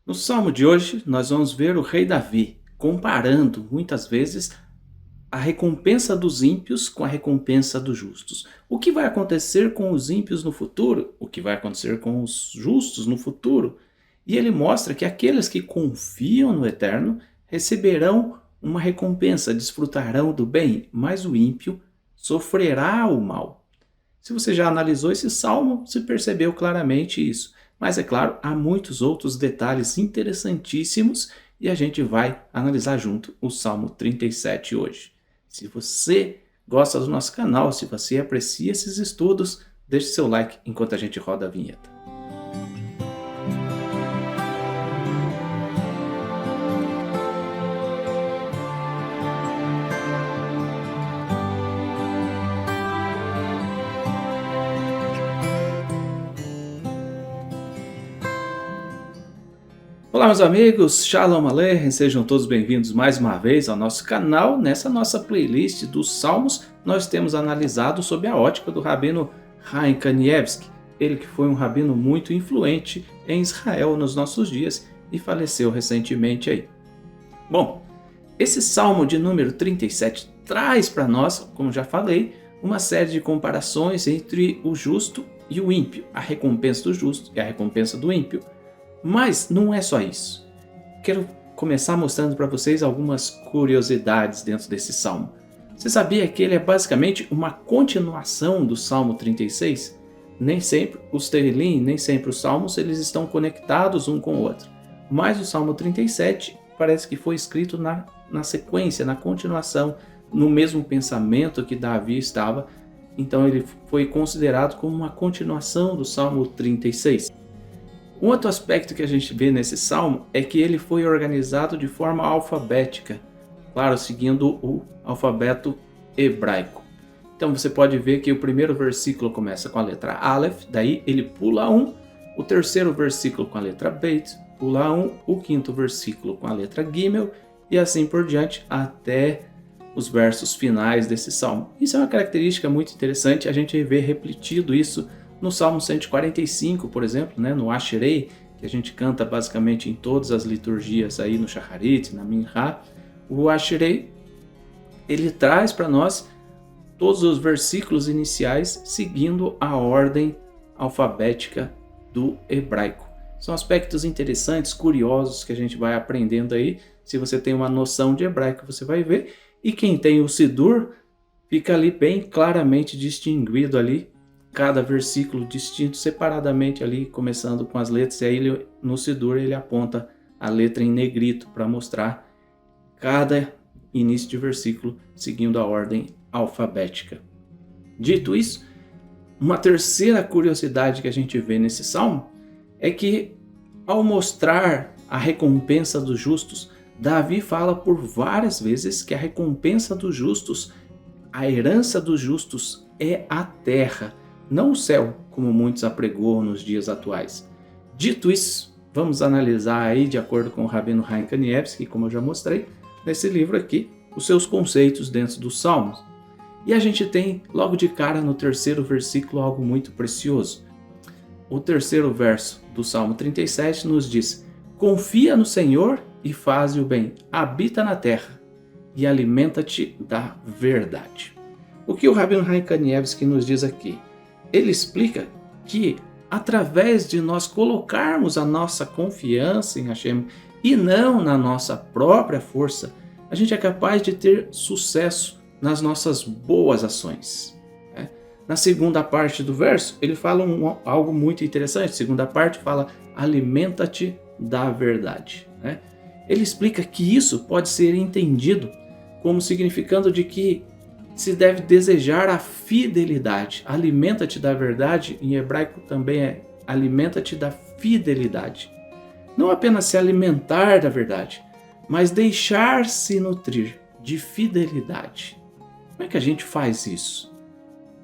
No salmo de hoje, nós vamos ver o rei Davi comparando muitas vezes a recompensa dos ímpios com a recompensa dos justos. O que vai acontecer com os ímpios no futuro? O que vai acontecer com os justos no futuro? E ele mostra que aqueles que confiam no Eterno receberão uma recompensa, desfrutarão do bem, mas o ímpio sofrerá o mal. Se você já analisou esse salmo, você percebeu claramente isso. Mas é claro, há muitos outros detalhes interessantíssimos e a gente vai analisar junto o Salmo 37 hoje. Se você gosta do nosso canal, se você aprecia esses estudos, deixe seu like enquanto a gente roda a vinheta. Olá meus amigos, Shalom Aleichem, sejam todos bem-vindos mais uma vez ao nosso canal. Nessa nossa playlist dos Salmos, nós temos analisado sob a ótica do Rabino Chaim Kanievsky, ele que foi um rabino muito influente em Israel nos nossos dias e faleceu recentemente aí. Bom, esse Salmo de número 37 traz para nós, como já falei, uma série de comparações entre o justo e o ímpio, a recompensa do justo e a recompensa do ímpio. Mas não é só isso. Quero começar mostrando para vocês algumas curiosidades dentro desse salmo. Você sabia que ele é basicamente uma continuação do Salmo 36? Nem sempre os Tehilim, nem sempre os salmos, eles estão conectados um com o outro. Mas o Salmo 37 parece que foi escrito na sequência, na continuação, no mesmo pensamento que Davi estava. Então ele foi considerado como uma continuação do Salmo 36. Um outro aspecto que a gente vê nesse salmo é que ele foi organizado de forma alfabética, claro, seguindo o alfabeto hebraico. Então você pode ver que o primeiro versículo começa com a letra Aleph, daí ele pula um, o terceiro versículo com a letra Beit, pula um, o quinto versículo com a letra Gimel e assim por diante até os versos finais desse salmo. Isso é uma característica muito interessante, a gente vê repetido isso no Salmo 145, por exemplo, né, no Asherei, que a gente canta basicamente em todas as liturgias aí no Shacharit, na Minha, o Asherei, ele traz para nós todos os versículos iniciais seguindo a ordem alfabética do hebraico. São aspectos interessantes, curiosos que a gente vai aprendendo aí. Se você tem uma noção de hebraico, você vai ver. E quem tem o Sidur, fica ali bem claramente distinguido ali cada versículo distinto separadamente ali, começando com as letras, e aí no Sidur ele aponta a letra em negrito para mostrar cada início de versículo seguindo a ordem alfabética. Dito isso, uma terceira curiosidade que a gente vê nesse salmo é que, ao mostrar a recompensa dos justos, Davi fala por várias vezes que a recompensa dos justos, a herança dos justos é a terra, não o céu, como muitos apregoam nos dias atuais. Dito isso, vamos analisar aí, de acordo com o Rabino Chaim Kanievsky, como eu já mostrei, nesse livro aqui, os seus conceitos dentro dos Salmos. E a gente tem, logo de cara, no terceiro versículo, algo muito precioso. O terceiro verso do Salmo 37 nos diz: confia no Senhor e faze o bem, habita na terra e alimenta-te da verdade. O que o Rabino Chaim Kanievsky nos diz aqui? Ele explica que, através de nós colocarmos a nossa confiança em Hashem e não na nossa própria força, a gente é capaz de ter sucesso nas nossas boas ações. Na segunda parte do verso, ele fala algo muito interessante. A segunda parte fala, alimenta-te da verdade. Ele explica que isso pode ser entendido como significando de que se deve desejar a fidelidade. Alimenta-te da verdade, em hebraico também é alimenta-te da fidelidade. Não apenas se alimentar da verdade, mas deixar-se nutrir de fidelidade. Como é que a gente faz isso?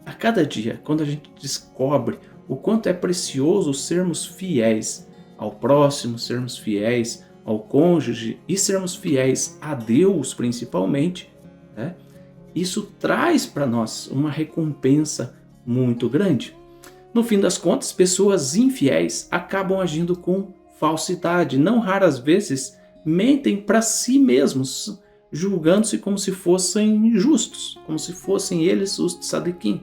A cada dia, quando a gente descobre o quanto é precioso sermos fiéis ao próximo, sermos fiéis ao cônjuge e sermos fiéis a Deus principalmente, isso traz para nós uma recompensa muito grande. No fim das contas, pessoas infiéis acabam agindo com falsidade. Não raras vezes mentem para si mesmos, julgando-se como se fossem justos, como se fossem eles os tzadikim.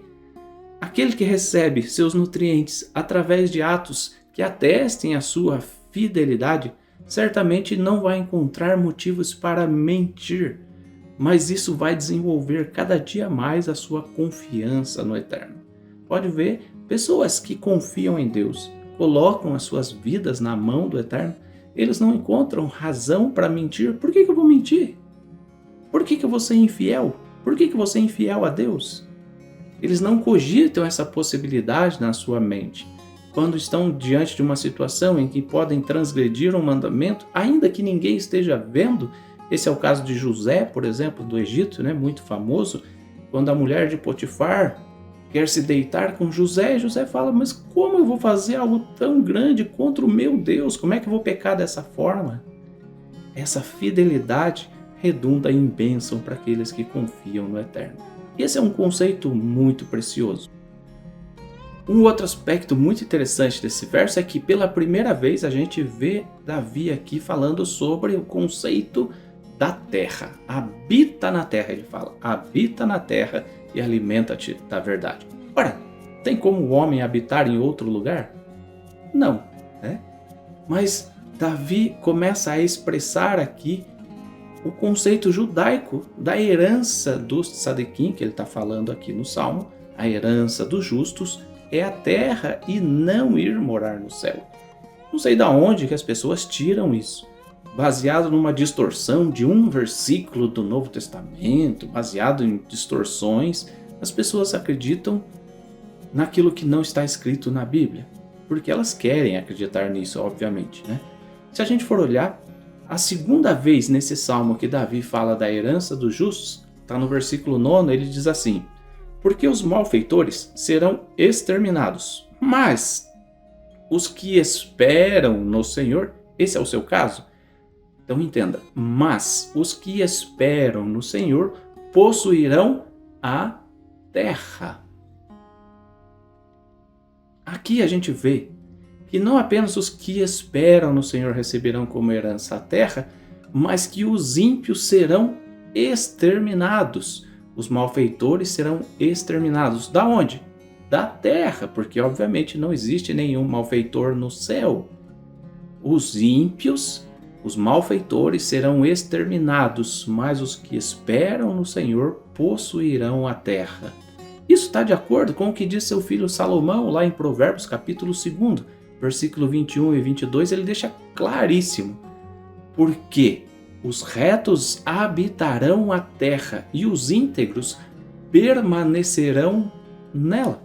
Aquele que recebe seus nutrientes através de atos que atestem a sua fidelidade, certamente não vai encontrar motivos para mentir, mas isso vai desenvolver cada dia mais a sua confiança no Eterno. Pode ver, pessoas que confiam em Deus, colocam as suas vidas na mão do Eterno, eles não encontram razão para mentir. Por que eu vou mentir? Por que eu vou ser infiel? Por que eu vou ser infiel a Deus? Eles não cogitam essa possibilidade na sua mente. Quando estão diante de uma situação em que podem transgredir um mandamento, ainda que ninguém esteja vendo, esse é o caso de José, por exemplo, do Egito, muito famoso, quando a mulher de Potifar quer se deitar com José, José fala, mas como eu vou fazer algo tão grande contra o meu Deus? Como é que eu vou pecar dessa forma? Essa fidelidade redunda em bênção para aqueles que confiam no Eterno. Esse é um conceito muito precioso. Um outro aspecto muito interessante desse verso é que pela primeira vez a gente vê Davi aqui falando sobre o conceito da terra. Habita na terra, ele fala. Habita na terra e alimenta-te da verdade. Ora, tem como o homem habitar em outro lugar? Não, né? Mas Davi começa a expressar aqui o conceito judaico da herança dos tzadikim, que ele está falando aqui no Salmo. A herança dos justos é a terra e não ir morar no céu. Não sei de onde que as pessoas tiram isso. Baseado numa distorção de um versículo do Novo Testamento, baseado em distorções, as pessoas acreditam naquilo que não está escrito na Bíblia, porque elas querem acreditar nisso, obviamente, né? Se a gente for olhar, a segunda vez nesse salmo que Davi fala da herança dos justos, está no versículo 9, ele diz assim: porque os malfeitores serão exterminados, mas os que esperam no Senhor, esse é o seu caso? Então entenda, mas os que esperam no Senhor possuirão a terra. Aqui a gente vê que não apenas os que esperam no Senhor receberão como herança a terra, mas que os ímpios serão exterminados. Os malfeitores serão exterminados. Da onde? Da terra, porque obviamente não existe nenhum malfeitor no céu. Os ímpios, os malfeitores serão exterminados, mas os que esperam no Senhor possuirão a terra. Isso está de acordo com o que diz seu filho Salomão lá em Provérbios capítulo 2, versículo 21 e 22, ele deixa claríssimo. Porque os retos habitarão a terra e os íntegros permanecerão nela.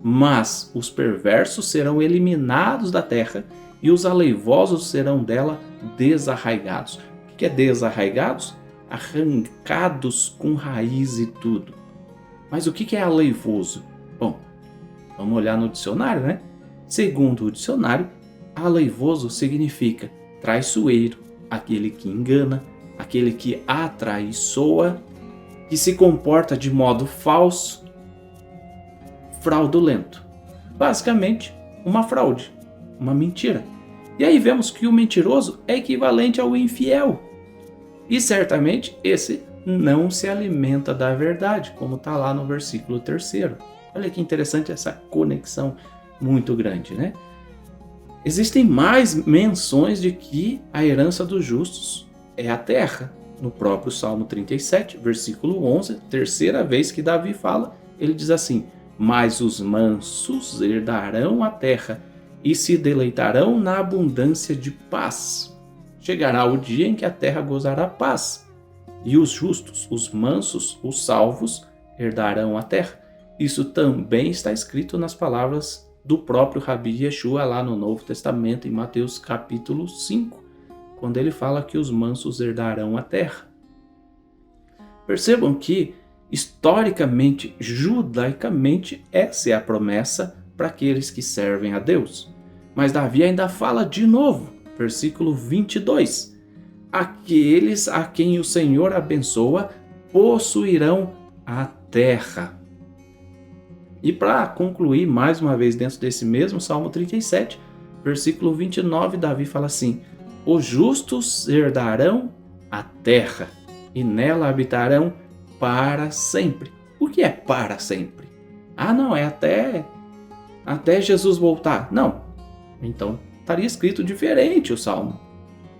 Mas os perversos serão eliminados da terra e os aleivosos serão dela desarraigados. O que é desarraigados? Arrancados com raiz e tudo. Mas o que é aleivoso? Bom, vamos olhar no dicionário, né? Segundo o dicionário, aleivoso significa traiçoeiro, aquele que engana, aquele que atraiçoa, que se comporta de modo falso, fraudulento. Basicamente, uma fraude, uma mentira. E aí vemos que o mentiroso é equivalente ao infiel. E certamente esse não se alimenta da verdade, como está lá no versículo 3. Olha que interessante essa conexão muito grande, né? Existem mais menções de que a herança dos justos é a terra. No próprio Salmo 37, versículo 11, terceira vez que Davi fala, ele diz assim: mas os mansos herdarão a terra e se deleitarão na abundância de paz. Chegará o dia em que a terra gozará paz, e os justos, os mansos, os salvos, herdarão a terra. Isso também está escrito nas palavras do próprio Rabi Yeshua lá no Novo Testamento, em Mateus capítulo 5, quando ele fala que os mansos herdarão a terra. Percebam que, historicamente, judaicamente, essa é a promessa para aqueles que servem a Deus. Mas Davi ainda fala de novo, versículo 22, aqueles a quem o Senhor abençoa possuirão a terra. E para concluir mais uma vez dentro desse mesmo Salmo 37, versículo 29, Davi fala assim: os justos herdarão a terra e nela habitarão para sempre. O que é para sempre? Ah, não, é até Jesus voltar. Não. Então, estaria escrito diferente o Salmo.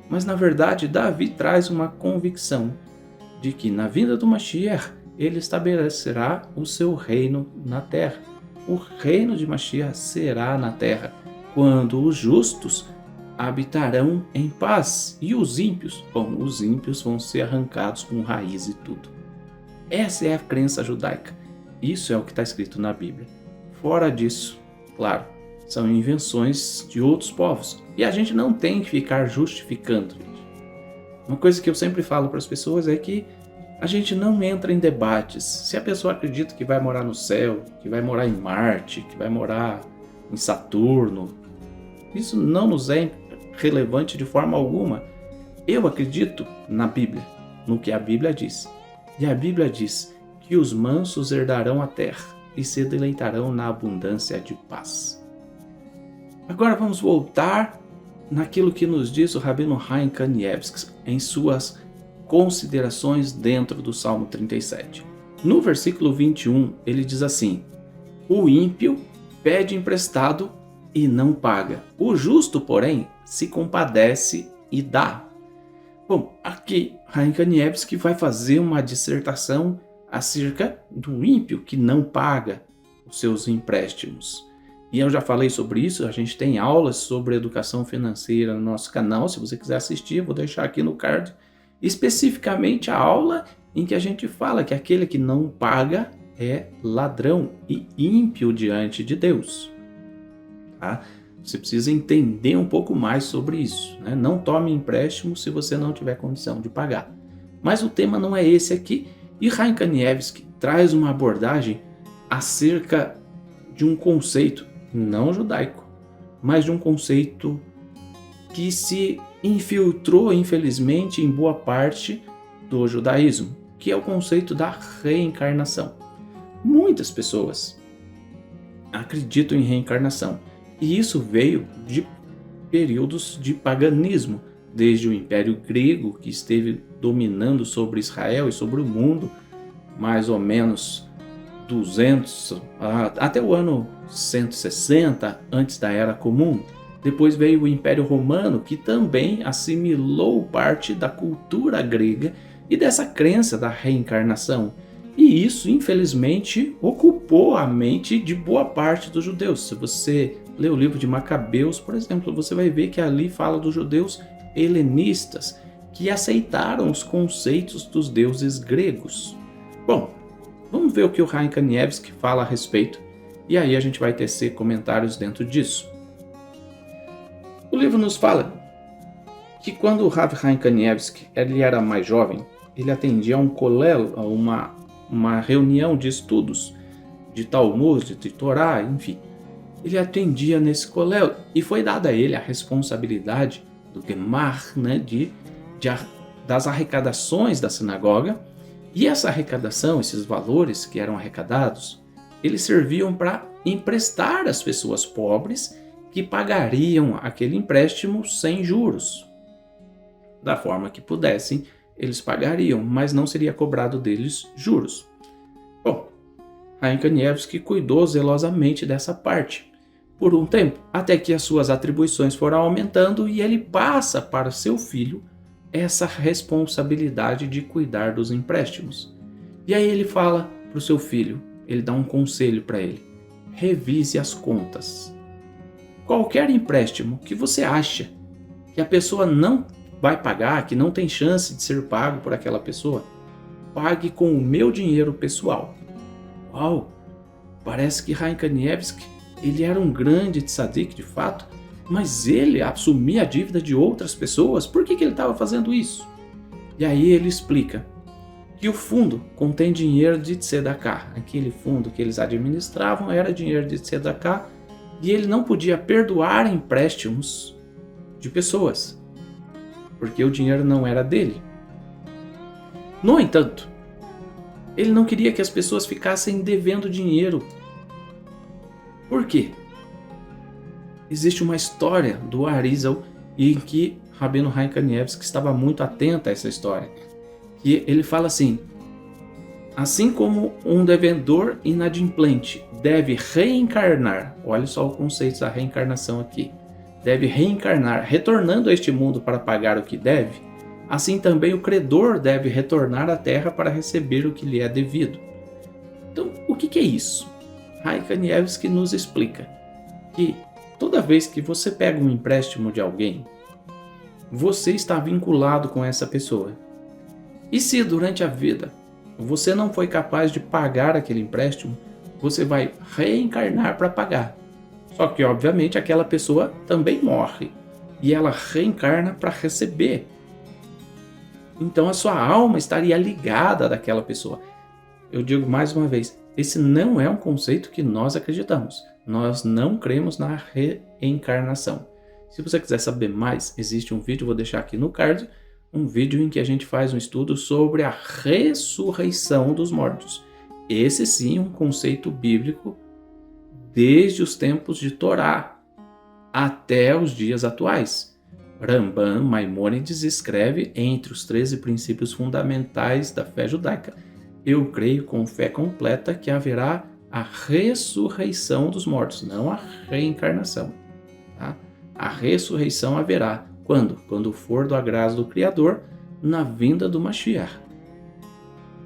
Mas, na verdade, Davi traz uma convicção de que, na vinda do Mashiach, ele estabelecerá o seu reino na terra. O reino de Mashiach será na terra, quando os justos habitarão em paz. E os ímpios? Bom, os ímpios vão ser arrancados com raiz e tudo. Essa é a crença judaica. Isso é o que está escrito na Bíblia. Fora disso, claro, são invenções de outros povos. E a gente não tem que ficar justificando. Uma coisa que eu sempre falo para as pessoas é que a gente não entra em debates. Se a pessoa acredita que vai morar no céu, que vai morar em Marte, que vai morar em Saturno, isso não nos é relevante de forma alguma. Eu acredito na Bíblia, no que a Bíblia diz. E a Bíblia diz que os mansos herdarão a terra e se deleitarão na abundância de paz. Agora vamos voltar naquilo que nos diz o Rabino Chaim Kanievsky em suas considerações dentro do Salmo 37. No versículo 21, ele diz assim: o ímpio pede emprestado e não paga. O justo, porém, se compadece e dá. Bom, aqui Chaim Kanievsky vai fazer uma dissertação acerca do ímpio que não paga os seus empréstimos. E eu já falei sobre isso, a gente tem aulas sobre educação financeira no nosso canal. Se você quiser assistir, eu vou deixar aqui no card especificamente a aula em que a gente fala que aquele que não paga é ladrão e ímpio diante de Deus. Tá? Você precisa entender um pouco mais sobre isso, né? Não tome empréstimo se você não tiver condição de pagar. Mas o tema não é esse aqui. E Chaim Kanievsky traz uma abordagem acerca de um conceito não judaico, mas de um conceito que se infiltrou, infelizmente, em boa parte do judaísmo, que é o conceito da reencarnação. Muitas pessoas acreditam em reencarnação, e isso veio de períodos de paganismo, desde o Império Grego, que esteve dominando sobre Israel e sobre o mundo, mais ou menos 200, até o ano 160 antes da Era Comum. Depois veio o Império Romano, que também assimilou parte da cultura grega e dessa crença da reencarnação. E isso, infelizmente, ocupou a mente de boa parte dos judeus. Se você ler o livro de Macabeus, por exemplo, você vai ver que ali fala dos judeus helenistas, que aceitaram os conceitos dos deuses gregos. Bom, vamos ver o que o Chaim Kanievsky fala a respeito, e aí a gente vai tecer comentários dentro disso. O livro nos fala que quando o Rav Chaim Kanievsky ele era mais jovem, ele atendia a um kolel, a uma reunião de estudos de Talmud, de Torá, enfim. Ele atendia nesse kolel e foi dada a ele a responsabilidade do Gemar, né, das arrecadações da sinagoga. E essa arrecadação, esses valores que eram arrecadados, eles serviam para emprestar às pessoas pobres que pagariam aquele empréstimo sem juros. Da forma que pudessem, eles pagariam, mas não seria cobrado deles juros. Bom, Chaim Kanievsky cuidou zelosamente dessa parte por um tempo, até que as suas atribuições foram aumentando e ele passa para seu filho essa responsabilidade de cuidar dos empréstimos. E aí ele fala para o seu filho, ele dá um conselho para ele: revise as contas. Qualquer empréstimo que você acha que a pessoa não vai pagar, que não tem chance de ser pago por aquela pessoa, pague com o meu dinheiro pessoal. Uau! Parece que Chaim Kanievsky ele era um grande tzadik de fato, mas ele assumia a dívida de outras pessoas. Por que ele estava fazendo isso? E aí ele explica que o fundo contém dinheiro de tzedakah. Aquele fundo que eles administravam era dinheiro de tzedakah e ele não podia perdoar empréstimos de pessoas, porque o dinheiro não era dele. No entanto, ele não queria que as pessoas ficassem devendo dinheiro. Por quê? existe uma história do Arizal em que Rabino Chaim Kanievsky estava muito atento a essa história. E ele fala assim: assim como um devedor inadimplente deve reencarnar, olha só o conceito da reencarnação aqui, deve reencarnar retornando a este mundo para pagar o que deve, assim também o credor deve retornar à terra para receber o que lhe é devido. Então, o que é isso? Chaim Kanievsky nos explica que toda vez que você pega um empréstimo de alguém, você está vinculado com essa pessoa. E se durante a vida você não foi capaz de pagar aquele empréstimo, você vai reencarnar para pagar. Só que, obviamente, aquela pessoa também morre e ela reencarna para receber. Então a sua alma estaria ligada daquela pessoa. Eu digo mais uma vez, esse não é um conceito que nós acreditamos. Nós não cremos na reencarnação. Se você quiser saber mais, existe um vídeo, vou deixar aqui no card, um vídeo em que a gente faz um estudo sobre a ressurreição dos mortos. Esse sim é um conceito bíblico desde os tempos de Torá até os dias atuais. Rambam Maimônides escreve entre os 13 princípios fundamentais da fé judaica: eu creio com fé completa que haverá a ressurreição dos mortos, não a reencarnação. Tá? A ressurreição haverá. Quando? Quando for do agrado do Criador, na vinda do Mashiach.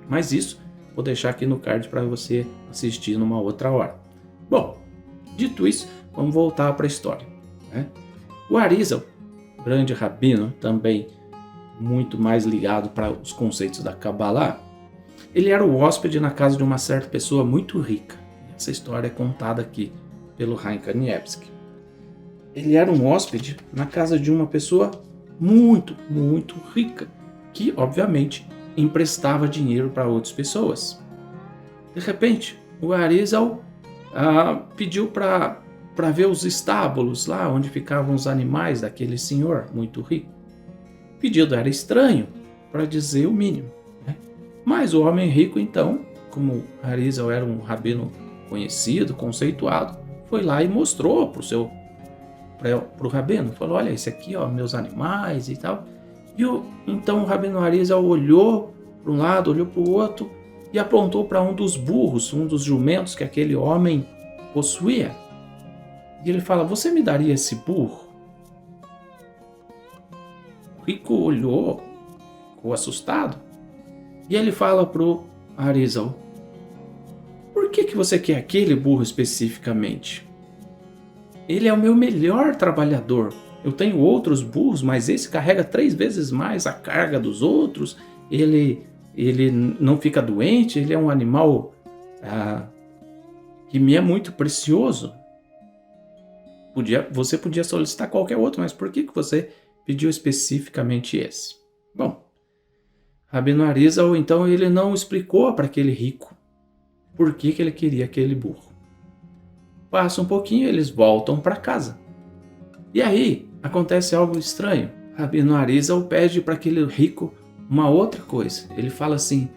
Mas isso vou deixar aqui no card para você assistir numa outra hora. Bom, dito isso, vamos voltar para a história. Né? O Arizal, grande rabino, também muito mais ligado para os conceitos da Kabbalah, ele era o hóspede na casa de uma certa pessoa muito rica. Essa história é contada aqui pelo Chaim Kanievsky. Ele era um hóspede na casa de uma pessoa muito, muito rica, que, obviamente, emprestava dinheiro para outras pessoas. De repente, o Arizal pediu para ver os estábulos lá onde ficavam os animais daquele senhor muito rico. O pedido era estranho, para dizer o mínimo. Né? Mas o homem rico, então, como Arizal era um rabino conhecido, conceituado, foi lá e mostrou para o rabino, falou: olha, esse aqui, ó, meus animais e tal. Então o rabino Arizal olhou para um lado, olhou para o outro e apontou para um dos burros, um dos jumentos que aquele homem possuía. E ele fala: você me daria esse burro? O rico olhou, ficou assustado. E ele fala para o Arizal: por que você quer aquele burro especificamente? Ele é o meu melhor trabalhador. Eu tenho outros burros, mas esse carrega 3 vezes mais a carga dos outros. Ele não fica doente, ele é um animal que me é muito precioso. Você podia solicitar qualquer outro, mas por que você pediu especificamente esse? Bom, Rabino Arizal, então, ele não explicou para aquele rico por que ele queria aquele burro. Passa um pouquinho, eles voltam para casa. E aí, acontece algo estranho. Rabino Arizal pede para aquele rico uma outra coisa. Ele fala assim: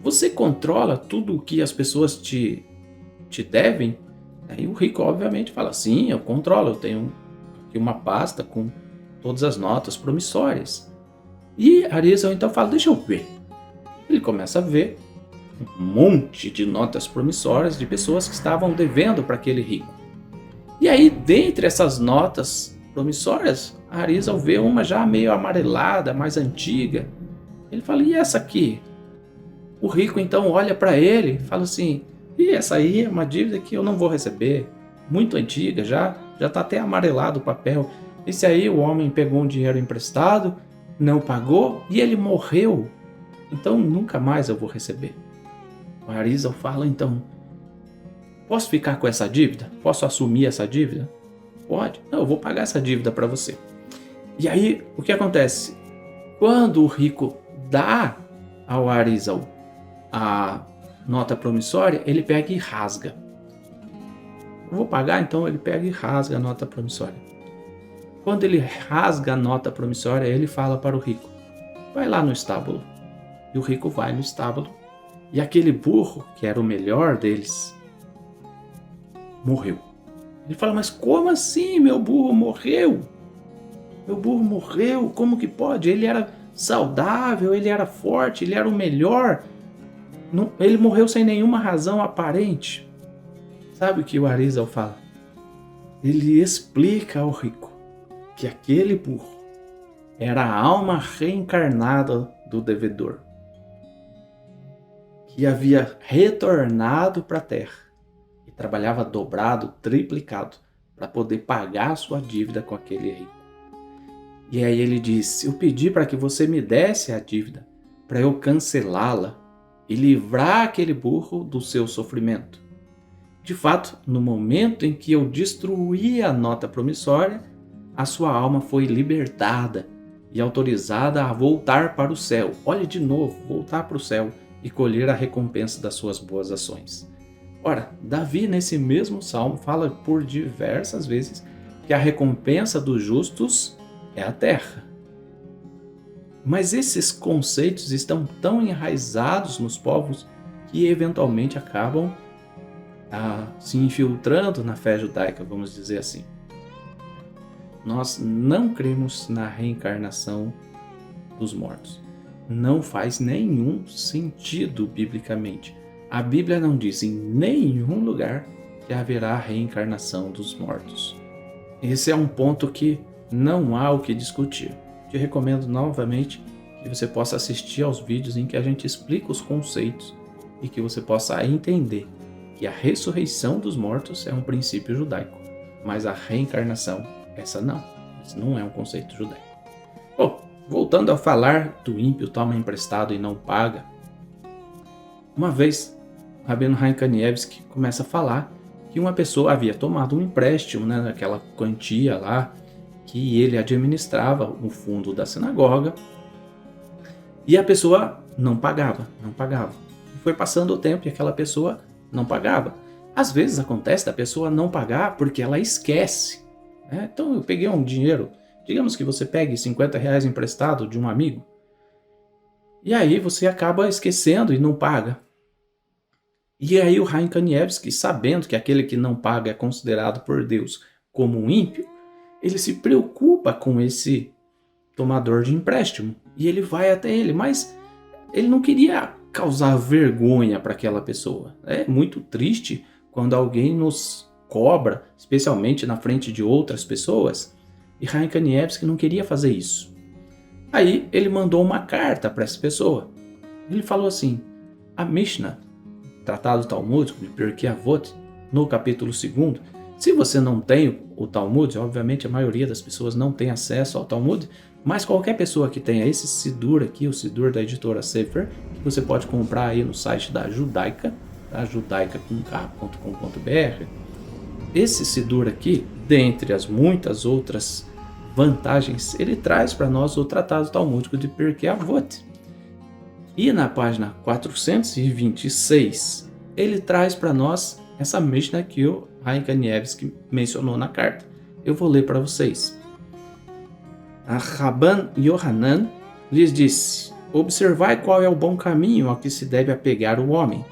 você controla tudo o que as pessoas te devem? Aí o rico, obviamente, fala: sim, eu controlo. Eu tenho aqui uma pasta com todas as notas promissórias. E Arizal então fala: deixa eu ver. Ele começa a ver um monte de notas promissórias de pessoas que estavam devendo para aquele rico. E aí, dentre essas notas promissórias, Arizal vê uma já meio amarelada, mais antiga. Ele fala: e essa aqui? O rico então olha para ele e fala assim: e essa aí é uma dívida que eu não vou receber, muito antiga, já está até amarelado o papel. Esse aí o homem pegou um dinheiro emprestado, não pagou e ele morreu, então nunca mais eu vou receber. O Arizal fala então: posso ficar com essa dívida? Posso assumir essa dívida? Pode. Não, eu vou pagar essa dívida para você. E aí, o que acontece? Quando o rico dá ao Arizal a nota promissória, ele pega e rasga. Eu vou pagar, então ele pega e rasga a nota promissória. Quando ele rasga a nota promissória, ele fala para o rico: vai lá no estábulo. E o rico vai no estábulo. E aquele burro, que era o melhor deles, morreu. Ele fala, mas como assim? Meu burro morreu? Meu burro morreu? Como que pode? Ele era saudável, ele era forte, ele era o melhor. Ele morreu sem nenhuma razão aparente. Sabe o que o Arizal fala? Ele explica ao rico que aquele burro era a alma reencarnada do devedor, que havia retornado para a terra e trabalhava dobrado, triplicado, para poder pagar a sua dívida com aquele rico. E aí ele diz, eu pedi para que você me desse a dívida, para eu cancelá-la e livrar aquele burro do seu sofrimento. De fato, no momento em que eu destruí a nota promissória, a sua alma foi libertada e autorizada a voltar para o céu. Olhe de novo, voltar para o céu e colher a recompensa das suas boas ações. Ora, Davi, nesse mesmo salmo, fala por diversas vezes que a recompensa dos justos é a terra. Mas esses conceitos estão tão enraizados nos povos que eventualmente acabam se infiltrando na fé judaica, vamos dizer assim. Nós não cremos na reencarnação dos mortos. Não faz nenhum sentido biblicamente. A Bíblia não diz em nenhum lugar que haverá reencarnação dos mortos. Esse é um ponto que não há o que discutir. Te recomendo novamente que você possa assistir aos vídeos em que a gente explica os conceitos e que você possa entender que a ressurreição dos mortos é um princípio judaico, mas a reencarnação, essa não. Isso não é um conceito judaico. Bom, voltando a falar do ímpio toma emprestado e não paga, uma vez o Rabino Chaim Kanievsky começa a falar que uma pessoa havia tomado um empréstimo, naquela quantia lá, que ele administrava o fundo da sinagoga, e a pessoa não pagava. Foi passando o tempo e aquela pessoa não pagava. Às vezes acontece da pessoa não pagar porque ela esquece. Então eu peguei um dinheiro, digamos que você pegue R$50 emprestado de um amigo, e aí você acaba esquecendo e não paga. E aí o Chaim Kanievsky, sabendo que aquele que não paga é considerado por Deus como um ímpio, ele se preocupa com esse tomador de empréstimo e ele vai até ele, mas ele não queria causar vergonha para aquela pessoa. É muito triste quando alguém nos cobra, especialmente na frente de outras pessoas, e Chaim Kanievsky não queria fazer isso. Aí ele mandou uma carta para essa pessoa. Ele falou assim, a Mishnah, Tratado Talmúdico de Pirkei Avot, no capítulo 2º, se você não tem o Talmud, obviamente a maioria das pessoas não tem acesso ao Talmud, mas qualquer pessoa que tenha esse Sidur aqui, o Sidur da editora Sefer, que você pode comprar aí no site da Judaica, tá? judaica.com.br, esse Sidur aqui, dentre as muitas outras vantagens, ele traz para nós o Tratado Talmúdico de Pirkei Avot. E na página 426, ele traz para nós essa Mishnah que o Chaim Kanievsky mencionou na carta. Eu vou ler para vocês. A Rabban Yohanan lhes disse, observai qual é o bom caminho ao que se deve apegar o homem.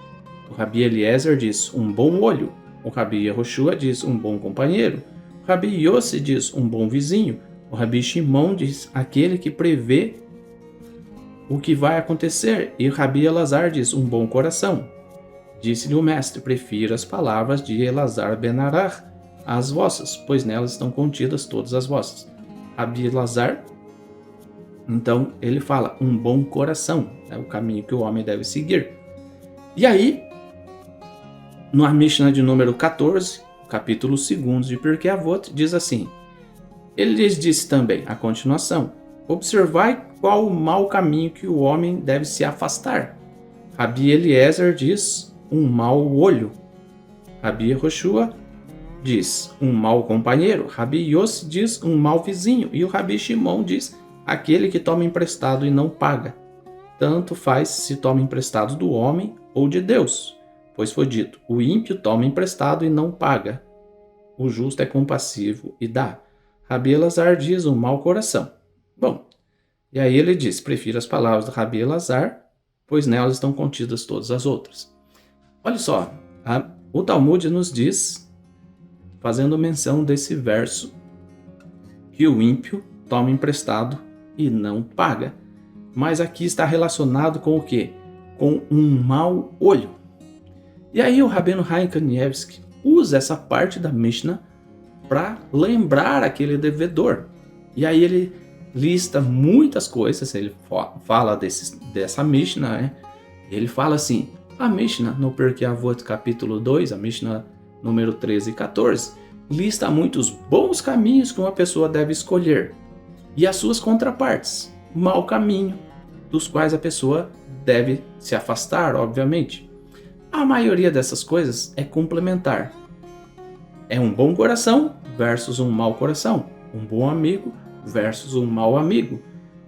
O Rabi Eliezer diz, um bom olho. O Rabi Yehoshua diz, um bom companheiro. O Rabi Yossi diz, um bom vizinho. O Rabi Shimon diz, aquele que prevê o que vai acontecer. E o Rabi Elazar diz, um bom coração. Disse-lhe o mestre, prefiro as palavras de Elazar ben Arach às vossas, pois nelas estão contidas todas as vossas. Rabi Elazar, então, ele fala, um bom coração, é o caminho que o homem deve seguir. E aí, no Mishnah de número 14, capítulo 2 de Pirkei Avot, diz assim, ele lhes disse também, a continuação, observai qual o mau caminho que o homem deve se afastar. Rabi Eliezer diz, um mau olho. Rabi Yehoshua diz, um mau companheiro. Rabi Yossi diz, um mau vizinho. E o Rabi Shimon diz, aquele que toma emprestado e não paga. Tanto faz se toma emprestado do homem ou de Deus. Pois foi dito, o ímpio toma emprestado e não paga. O justo é compassivo e dá. Rabi Elazar diz, um mau coração. Bom, e aí ele diz, prefiro as palavras do Rabi Elazar, pois nelas estão contidas todas as outras. Olha só, o Talmud nos diz fazendo menção desse verso que o ímpio toma emprestado e não paga. Mas aqui está relacionado com o quê? Com um mau olho. E aí o Rabino Chaim Kanievsky usa essa parte da Mishnah para lembrar aquele devedor. E aí ele lista muitas coisas, ele fala dessa Mishnah, né? Ele fala assim, a Mishnah no Pirkei Avot capítulo 2, a Mishnah número 13 e 14, lista muitos bons caminhos que uma pessoa deve escolher e as suas contrapartes, mau caminho, dos quais a pessoa deve se afastar, obviamente. A maioria dessas coisas é complementar. É um bom coração versus um mau coração, um bom amigo versus um mau amigo.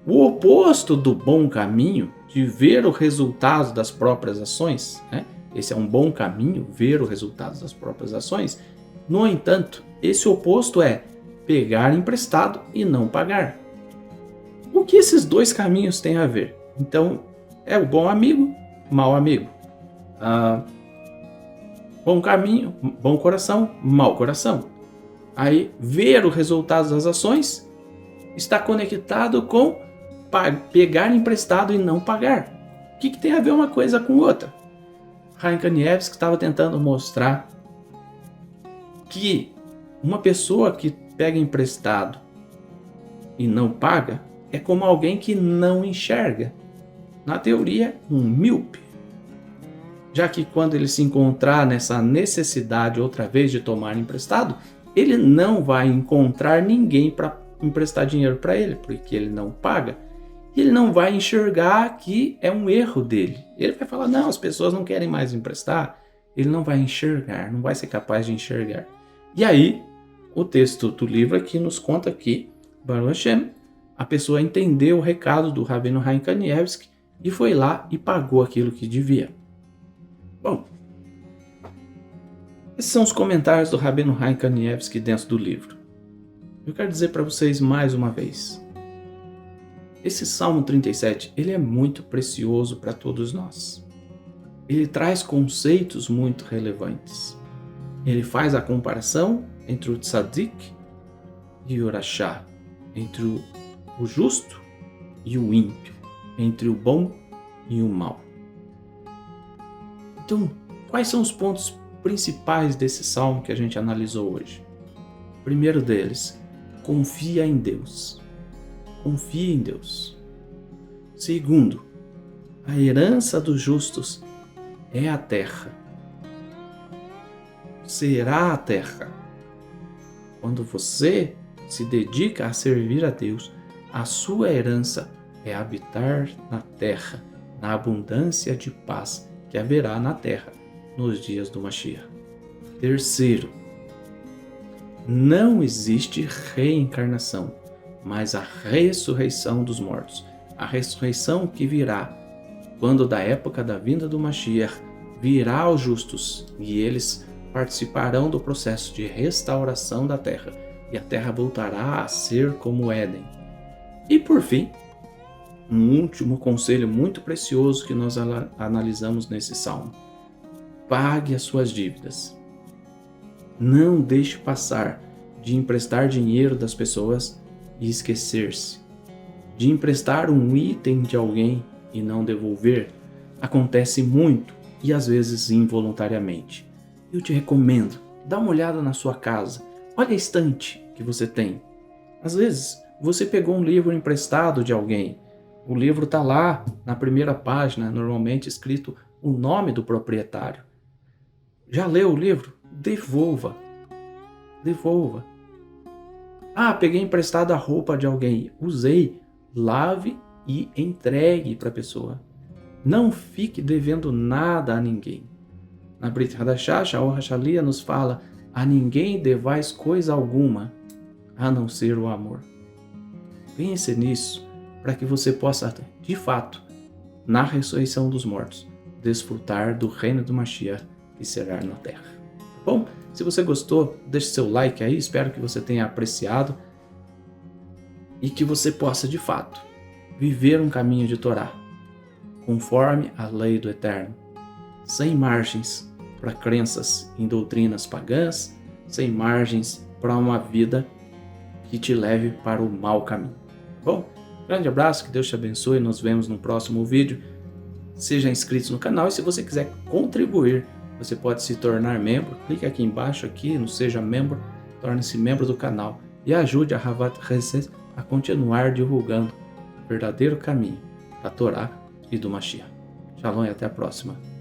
O oposto do bom caminho, de ver o resultado das próprias ações, né? Esse é um bom caminho, ver o resultado das próprias ações. No entanto, esse oposto é pegar emprestado e não pagar. O que esses dois caminhos têm a ver? Então, é o bom amigo, mau amigo. Bom caminho, bom coração, mau coração. Aí, ver o resultado das ações está conectado com pegar emprestado e não pagar. O que tem a ver uma coisa com outra? Chaim Kanievsky estava tentando mostrar que uma pessoa que pega emprestado e não paga é como alguém que não enxerga. Na teoria, um míope. Já que quando ele se encontrar nessa necessidade outra vez de tomar emprestado, ele não vai encontrar ninguém para emprestar dinheiro para ele, porque ele não paga. E ele não vai enxergar que é um erro dele. Ele vai falar, não, as pessoas não querem mais emprestar. Ele não vai enxergar, não vai ser capaz de enxergar. E aí, o texto do livro aqui nos conta que, Baruch Hashem, a pessoa entendeu o recado do Rabino Chaim Kanievsky e foi lá e pagou aquilo que devia. Bom, esses são os comentários do Rabino Chaim Kanievsky dentro do livro. Eu quero dizer para vocês mais uma vez, esse Salmo 37, ele é muito precioso para todos nós. Ele traz conceitos muito relevantes. Ele faz a comparação entre o tzadik e o rachá, entre o justo e o ímpio, entre o bom e o mal. Então, quais são os pontos principais desse salmo que a gente analisou hoje? O primeiro deles, confia em Deus. Confia em Deus. Segundo, a herança dos justos é a terra. Será a terra. Quando você se dedica a servir a Deus, a sua herança é habitar na terra, na abundância de paz que haverá na terra nos dias do Mashiach. Terceiro, não existe reencarnação, mas a ressurreição dos mortos. A ressurreição que virá quando da época da vinda do Mashiach virá aos justos e eles participarão do processo de restauração da terra e a terra voltará a ser como Éden. E por fim, um último conselho muito precioso que nós analisamos nesse salmo. Pague as suas dívidas. Não deixe passar de emprestar dinheiro das pessoas e esquecer-se. De emprestar um item de alguém e não devolver acontece muito e às vezes involuntariamente. Eu te recomendo, dá uma olhada na sua casa, olha a estante que você tem. Às vezes você pegou um livro emprestado de alguém. O livro está lá na primeira página, normalmente escrito o nome do proprietário. Já leu o livro? Devolva. Devolva. Ah, peguei emprestado a roupa de alguém. Usei. Lave e entregue para a pessoa. Não fique devendo nada a ninguém. Na Brit Hadashah, Shaor Hashalia nos fala: a ninguém devais coisa alguma, a não ser o amor. Pense nisso, para que você possa, de fato, na ressurreição dos mortos, desfrutar do reino do Mashiach que será na terra. Bom, se você gostou, deixe seu like aí, espero que você tenha apreciado e que você possa, de fato, viver um caminho de Torá, conforme a lei do Eterno, sem margens para crenças em doutrinas pagãs, sem margens para uma vida que te leve para o mau caminho. Bom, grande abraço, que Deus te abençoe, nos vemos no próximo vídeo. Seja inscrito no canal e se você quiser contribuir, você pode se tornar membro. Clique aqui embaixo aqui no Seja Membro, torne-se membro do canal e ajude a Havat Hesed a continuar divulgando o verdadeiro caminho da Torá e do Mashiach. Shalom e até a próxima.